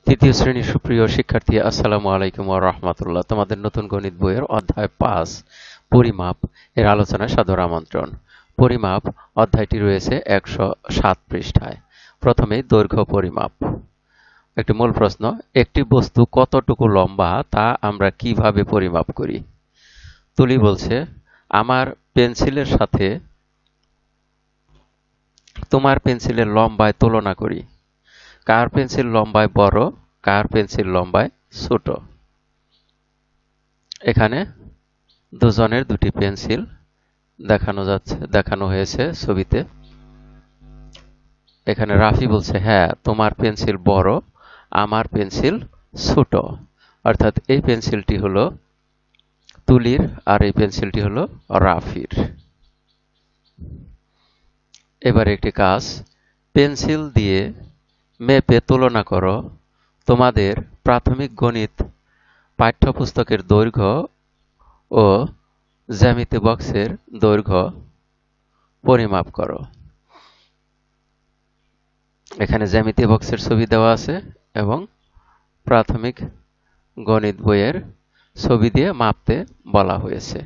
তৃতীয় শ্রেণীর সুপ্রিয় শিক্ষার্থী, আসসালামু আলাইকুম ওয়া রাহমাতুল্লাহ। তোমাদের নতুন গণিত বইয়ের অধ্যায় 5 পরিমাপ এর আলোচনায় সাদর আমন্ত্রণ। পরিমাপ অধ্যায়টি রয়েছে 107 পৃষ্ঠায়। প্রথমেই দৈর্ঘ্য পরিমাপ। একটি মূল প্রশ্ন, একটি বস্তু কতটুকু লম্বা তা আমরা কিভাবে পরিমাপ করি? তুলি বলছে, আমার পেন্সিলের সাথে তোমার পেন্সিলের লম্বায় তুলনা করি। কার পেন্সিল লম্বায় বড়, কার পেন্সিল লম্বায় ছোট? এখানে দুজনের দুটি পেন্সিল দেখানো হয়েছে ছবিতে। এখানে রাফি বলছে, হ্যাঁ তোমার পেন্সিল বড়, আমার পেন্সিল ছোট। অর্থাৎ এই পেন্সিলটি হলো তুলির আর এই পেন্সিলটি হলো রাফির। এবার একটি কাজ, পেন্সিল দিয়ে মেপে তুলনা করো। তোমাদের প্রাথমিক গণিত পাঠ্যপুস্তকের দৈর্ঘ্য ও জ্যামিতি বক্সের দৈর্ঘ্য পরিমাপ করো। এখানে জ্যামিতি বক্সের ছবি দেওয়া আছে এবং প্রাথমিক গণিত বইয়ের ছবি দিয়ে মাপতে বলা হয়েছে।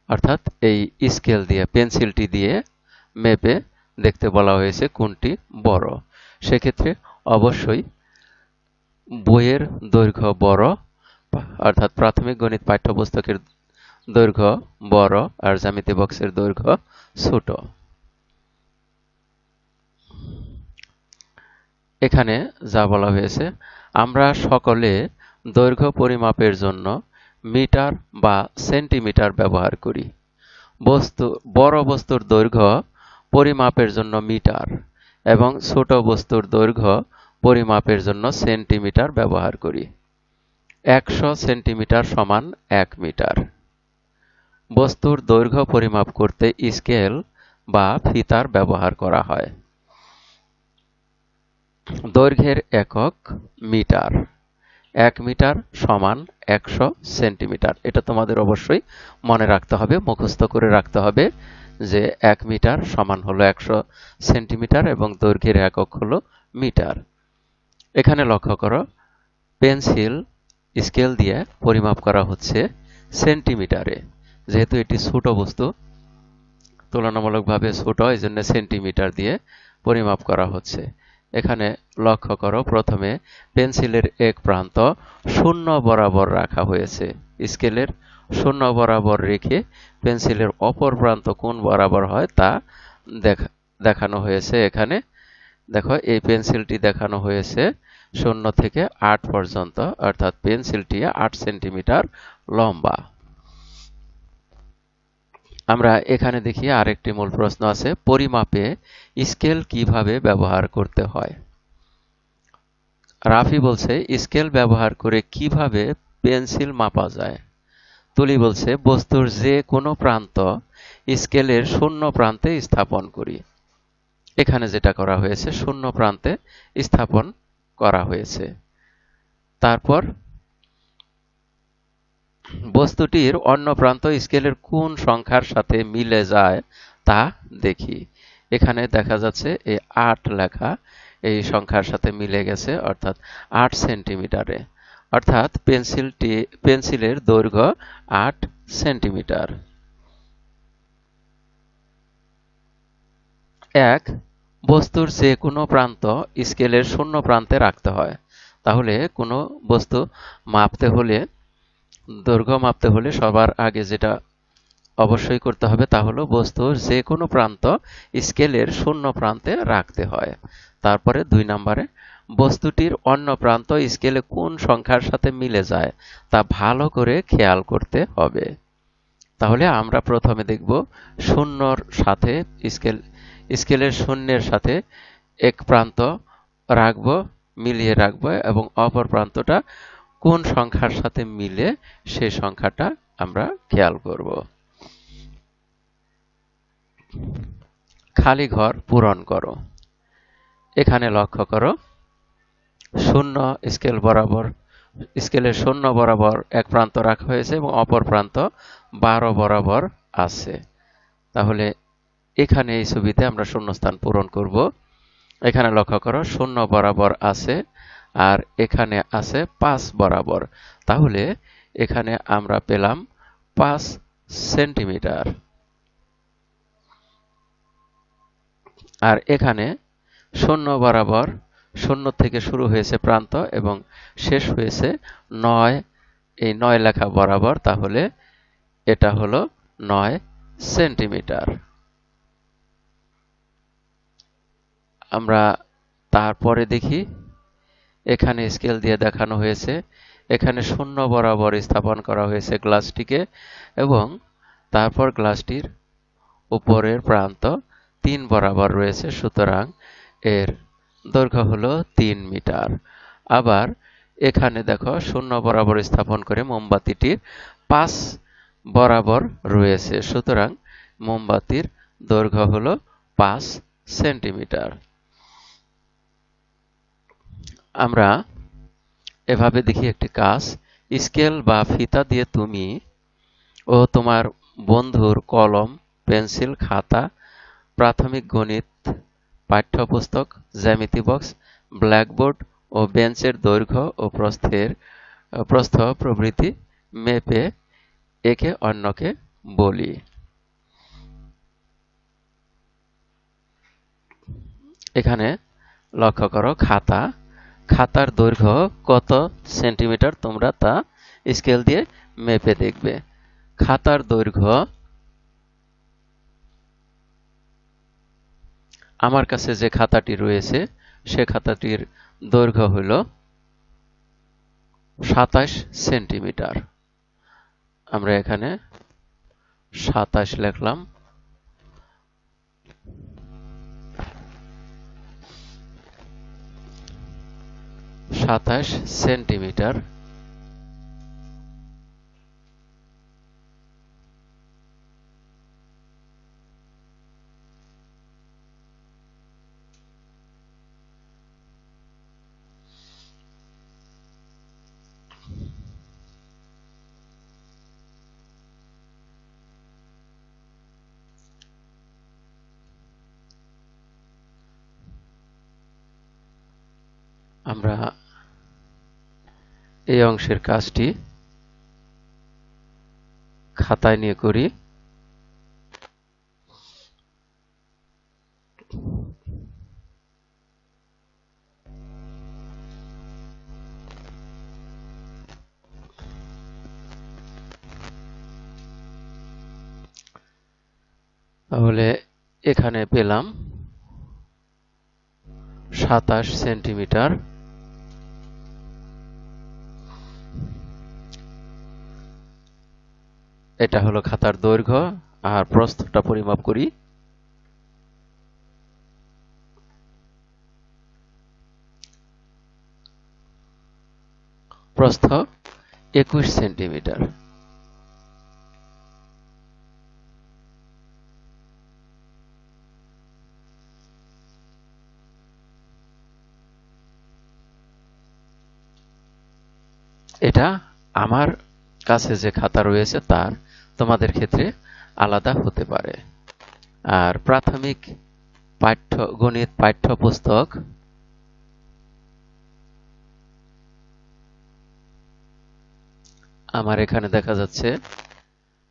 অর্থাৎ এই স্কেল দিয়ে পেন্সিলটি দিয়ে মেপে দেখতে বলা হয়েছে কোনটি বড়। সেক্ষেত্রে অবশ্যই বইয়ের দৈর্ঘ্য বড়, অর্থাৎ প্রাথমিক গণিত পাঠ্যপুস্তকের দৈর্ঘ্য বড় আর জ্যামিতি বক্সের দৈর্ঘ্য ছোট। এখানে যা বলা হয়েছে, আমরা সকলে দৈর্ঘ্য পরিমাপের জন্য মিটার বা সেন্টিমিটার ব্যবহার করি। বড় বস্তুর দৈর্ঘ্য পরিমাপের জন্য মিটার এবং ছোট বস্তুর দৈর্ঘ্য পরিমাপের জন্য সেন্টিমিটার ব্যবহার করি। 100 সেন্টিমিটার সমান 1 মিটার। বস্তুর দৈর্ঘ্য পরিমাপ করতে স্কেল বা ফিতার ব্যবহার করা হয়। দৈর্ঘ্যের একক মিটার। 1 মিটার সমান 100 সেন্টিমিটার। এটা তোমাদের অবশ্যই মনে রাখতে হবে, মুখস্থ করে রাখতে হবে যে 1 মিটার সমান হলো 100 সেন্টিমিটার এবং দৈর্ঘ্যের একক হলো মিটার। এখানে লক্ষ্য করো, পেন্সিল স্কেল দিয়ে পরিমাপ করা হচ্ছে সেন্টিমিটারে। যেহেতু এটি ছোট বস্তু, তুলনামূলকভাবে ছোট, এই জন্য সেন্টিমিটার দিয়ে পরিমাপ করা হচ্ছে। এখানে লক্ষ্য করো, প্রথমে পেন্সিলের এক প্রান্ত শূন্য বরাবর রাখা হয়েছে। স্কেলের শূন্য বরাবর রেখে পেন্সিলের অপর প্রান্ত কোণ বরাবর হয় তা দেখানো হয়েছে। এখানে দেখো, এই পেন্সিলটি দেখানো হয়েছে 0 থেকে 8 পর্যন্ত, অর্থাৎ পেন্সিলটি 8 সেন্টিমিটার লম্বা। আমরা এখানে দেখি আরেকটি মূল প্রশ্ন আছে, পরিমাপে স্কেল কিভাবে ব্যবহার করতে হয়? রাফি বলছে, স্কেল ব্যবহার করে কিভাবে পেন্সিল মাপা যায়? তুলি বলছে, বস্তুর যে কোনো প্রান্ত স্কেলের শূন্য প্রান্তে স্থাপন করি। এখানে যেটা করা হয়েছে, শূন্য প্রান্তে স্থাপন করা হয়েছে। তারপর বস্তুটির অন্য প্রান্ত স্কেলের কোন সংখ্যার সাথে মিলে যায় তা দেখি। এখানে দেখা যাচ্ছে এই 8 লেখা এই সংখ্যার সাথে মিলে গেছে, অর্থাৎ 8 সেন্টিমিটারে। অর্থাৎ পেন্সিলের দৈর্ঘ্য 8 সেন্টিমিটার। 1. বস্তুর যে কোনো প্রান্ত স্কেলের শূন্য প্রান্তে রাখতে হয়। তাহলে কোনো বস্তু মাপতে হলে, দৈর্ঘ্য মাপতে হলে সবার আগে যেটা অবশ্যই করতে হবে তা হলো বস্তুর যে কোনো প্রান্ত স্কেলের শূন্য প্রান্তে রাখতে হয়। তারপরে 2 নম্বরে, বস্তুটির অন্য প্রান্ত স্কেলে কোন সংখ্যার সাথে মিলে যায় তা ভালো করে খেয়াল করতে হবে। তাহলে আমরা প্রথমে দেখব শূন্যর সাথে স্কেলের শূন্যের সাথে এক প্রান্ত রাখবো, মিলিয়ে রাখবো এবং অপর প্রান্তটা কোন সংখ্যার সাথে মিলে সেই সংখ্যাটা আমরা খেয়াল করব। খালি ঘর পূরণ করো। এখানে লক্ষ্য করো, শূন্য স্কেলের শূন্য বরাবর এক প্রান্ত রাখা হয়েছে এবং অপর প্রান্ত 12 বরাবর আছে। তাহলে এখানে এই ছবিতে আমরা শূন্যস্থান পূরণ করব। এখানে লক্ষ্য করো 0 বরাবর আছে আর এখানে আছে 5 বরাবর, তাহলে এখানে আমরা পেলাম 5 সেন্টিমিটার। আর এখানে 0 বরাবর, 0 থেকে শুরু হয়েছে প্রান্ত এবং শেষ হয়েছে 9, এই 9 লেখা বরাবর, তাহলে এটা হলো 9 সেন্টিমিটার। আমরা তারপরে দেখি, এখানে স্কেল দিয়ে দেখানো হয়েছে, এখানে 0 বরাবর স্থাপন করা হয়েছে গ্লাসটিকে এবং তারপর গ্লাসটির উপরের প্রান্ত 3 বরাবর রয়েছে, সুতরাং এর দৈর্ঘ্য হলো 3 মিটার। আবার এখানে দেখো 0 বরাবর স্থাপন করে মোমবাতিটির 5 বরাবর রয়েছে, সুতরাং মোমবাতির দৈর্ঘ্য হলো 5 সেন্টিমিটার। আমরা এভাবে দেখি একটি কাজ, স্কেল বা ফিতা দিয়ে তুমি ও তোমার বন্ধুর কলম, পেন্সিল, খাতা, প্রাথমিক গণিত পাঠ্যপুস্তক, জ্যামিতি বক্স, ব্ল্যাকবোর্ড ও বেঞ্চের দৈর্ঘ্য ও প্রস্থ প্রভৃতি মেপে একে অন্যকে বলি। এখানে লক্ষ্য করো, খাতার দৈর্ঘ্য কত সেন্টিমিটার তোমরা তা স্কেল দিয়ে মেপে দেখবে। খাতার দৈর্ঘ্য আমার কাছে যে খাতাটি রয়েছে সে খাতাটির দৈর্ঘ্য হল 27 সেন্টিমিটার। আমরা এখানে 27 লিখলাম। সাতাশ সেন্টিমিটার। আমরা এই অংশের কাজটি খাতায় নিয়ে করি। তাহলে এখানে পেলাম 27 সেন্টিমিটার। এটা হলো খাতার দৈর্ঘ্য, আর প্রস্থটা পরিমাপ করি। প্রস্থ 21 সেন্টিমিটার। এটা আমার কাছে যে খাতা রয়েছে তার, তোমাদের ক্ষেত্রে আলাদা হতে পারে। আর প্রাথমিক গণিত পাঠ্যপুস্তক আমার এখানে দেখা যাচ্ছে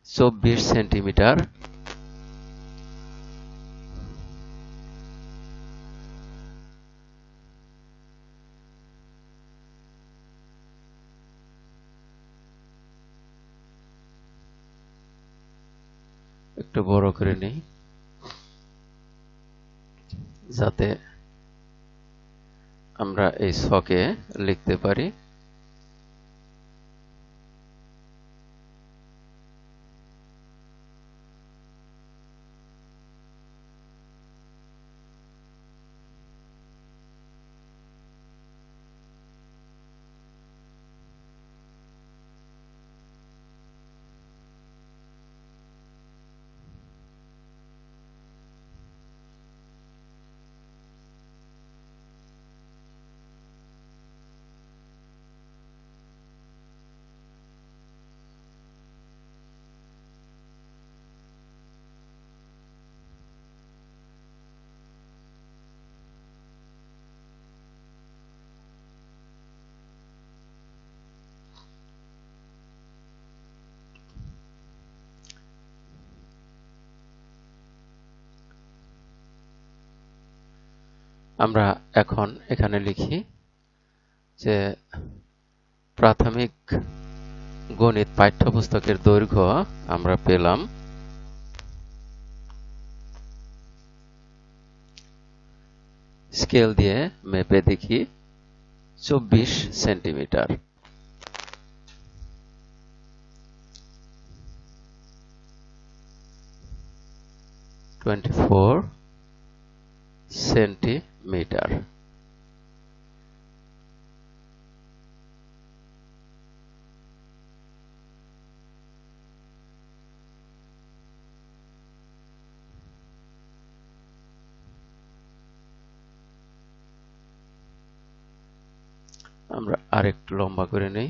24 সেন্টিমিটার। একটু বড় করে নেই যাতে আমরা এই ছকে লিখতে পারি। আমরা এখন এখানে লিখি যে প্রাথমিক গণিত পাঠ্যপুস্তকের দৈর্ঘ্য আমরা পেলাম স্কেল দিয়ে মেপে দেখি 24 সেন্টিমিটার। 24 সেন্টিমিটার। আমরা আরেকটু লম্বা করে নেই।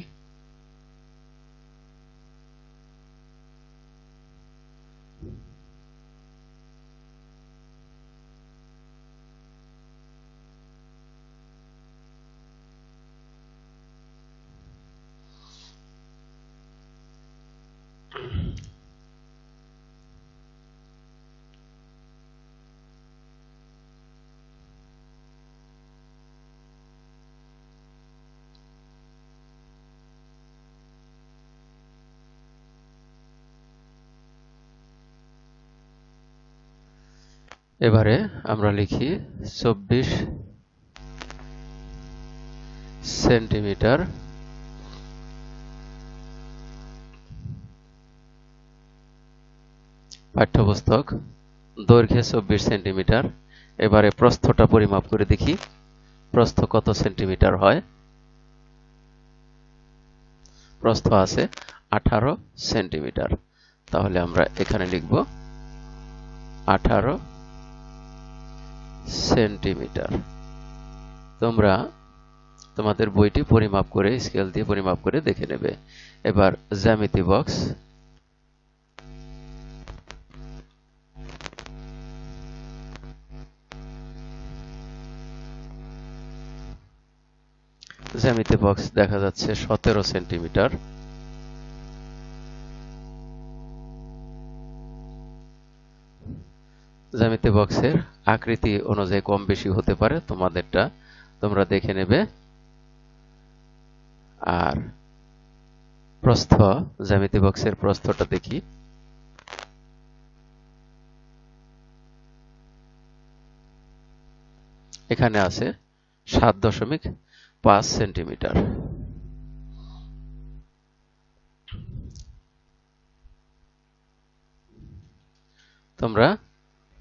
এবারে আমরা লিখি 24 সেন্টিমিটার পাঠ্যপুস্তক, দৈর্ঘ্যে 24 সেন্টিমিটার। এবারে প্রস্থটা পরিমাপ করে দেখি প্রস্থ কত সেন্টিমিটার হয়। প্রস্থ আছে 18 সেন্টিমিটার। তাহলে আমরা এখানে লিখব 18 সেন্টিমিটার। তোমরা তোমাদের বইটি পরিমাপ করে স্কেল দিয়ে পরিমাপ করে দেখে নেবে। এবার জ্যামিতি বক্স, জ্যামিতি বক্স দেখা যাচ্ছে 17 সেন্টিমিটার। জ্যামিতি বক্সের আকৃতি অনুযায়ী কম বেশি হতে পারে, তোমাদেরটা তোমরা দেখে নেবে। আর প্রস্থ, জ্যামিতি বক্সের প্রস্থটা দেখি। এখানে আছে 7.5 সেন্টিমিটার। তোমরা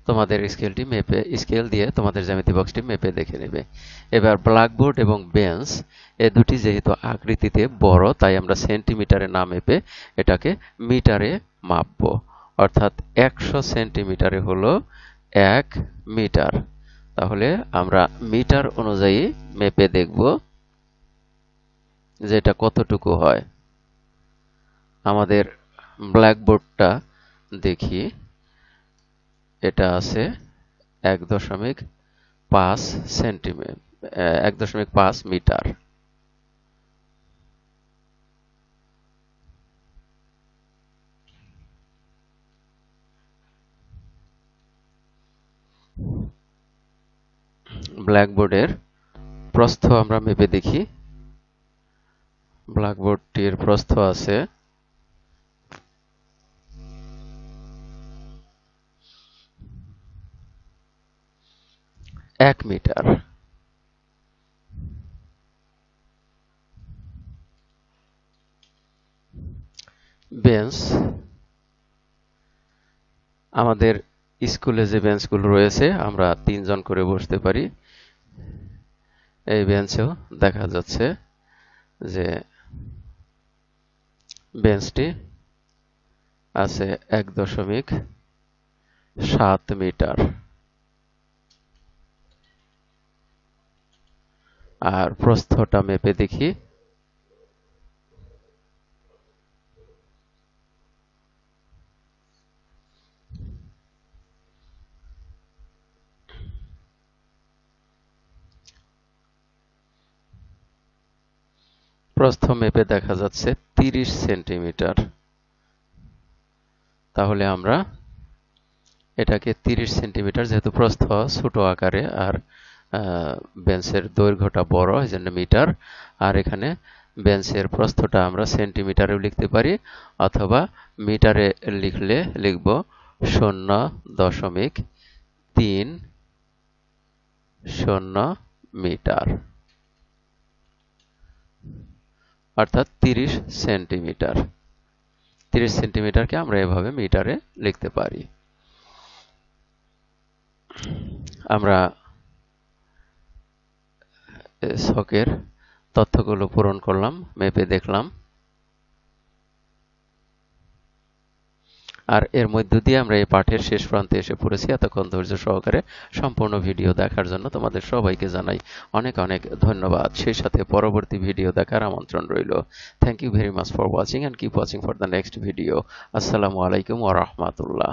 তোমাদের স্কেলটি মেপে, স্কেল দিয়ে তোমাদের জ্যামিতি বক্সটি মেপে দেখে নেবে। এবার ব্ল্যাকবোর্ড এবং বেঞ্চ এ দুটি যেহেতু আকৃতিতে বড়, তাই আমরা সেন্টিমিটারে না মেপে এটাকে মিটারে মাপবো। অর্থাৎ 100 সেন্টিমিটারে হলো 1 মিটার। তাহলে আমরা মিটার অনুযায়ী মেপে দেখব যে এটা কতটুকু হয়। আমাদের ব্ল্যাকবোর্ডটা দেখি, এটা আছে 1.5 সেন্টিমিটার, 1.5 মিটার। ব্ল্যাকবোর্ডের প্রস্থ আমরা মেপে দেখি। ব্ল্যাকবোর্ডটির প্রস্থ আছে 1 মিটার। বেঞ্চ, আমাদের স্কুলে যে বেঞ্চগুলো রয়েছে আমরা 3 জন করে বসতে পারি। এই বেঞ্চেও দেখা যাচ্ছে যে বেঞ্চটি আছে 1.7 মিটার। আর প্রস্থটা মেপে দেখি। প্রস্থ মেপে দেখা যাচ্ছে 30 সেন্টিমিটার। তাহলে আমরা এটাকে 30 সেন্টিমিটার, যেহেতু প্রস্থ ছোট আকারে আর বেঞ্চের দৈর্ঘ্যটা বড়, এই জন্য মিটার। আর এখানে বেঞ্চের প্রস্থটা আমরা সেন্টিমিটারেও লিখতে পারি, অথবা মিটারে লিখলে লিখব 0.30 মিটার, অর্থাৎ 30 সেন্টিমিটার। 30 সেন্টিমিটারকে আমরা এভাবে মিটারে লিখতে পারি। আমরা ছকের তথ্যগুলো পূরণ করলাম, মেপে দেখলাম, আর এর মধ্য দিয়ে আমরা এই পাঠের শেষ প্রান্তে এসে পড়েছি। এতক্ষণ ধৈর্য সহকারে সম্পূর্ণ ভিডিও দেখার জন্য তোমাদের সবাইকে জানাই অনেক অনেক ধন্যবাদ। সেই সাথে পরবর্তী ভিডিও দেখার আমন্ত্রণ রইল। Thank you very much for watching, and keep watching for the next video. আসসালামু আলাইকুম ওয়া রাহমাতুল্লাহ।